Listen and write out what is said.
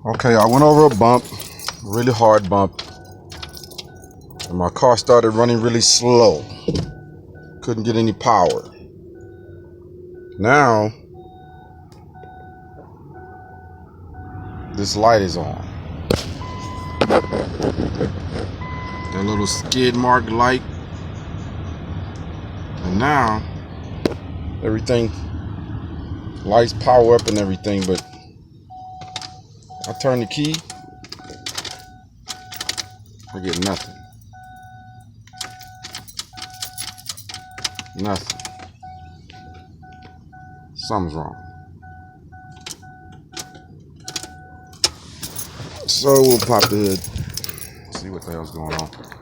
Okay, I went over a bump, really hard bump, and my car started running really slow. Couldn't get any power. Now, this light is on. That little skid mark light. And now, everything, lights power up and everything, but I turn the key, I get nothing. Nothing. Something's wrong. So we'll pop the hood, see what the hell's going on.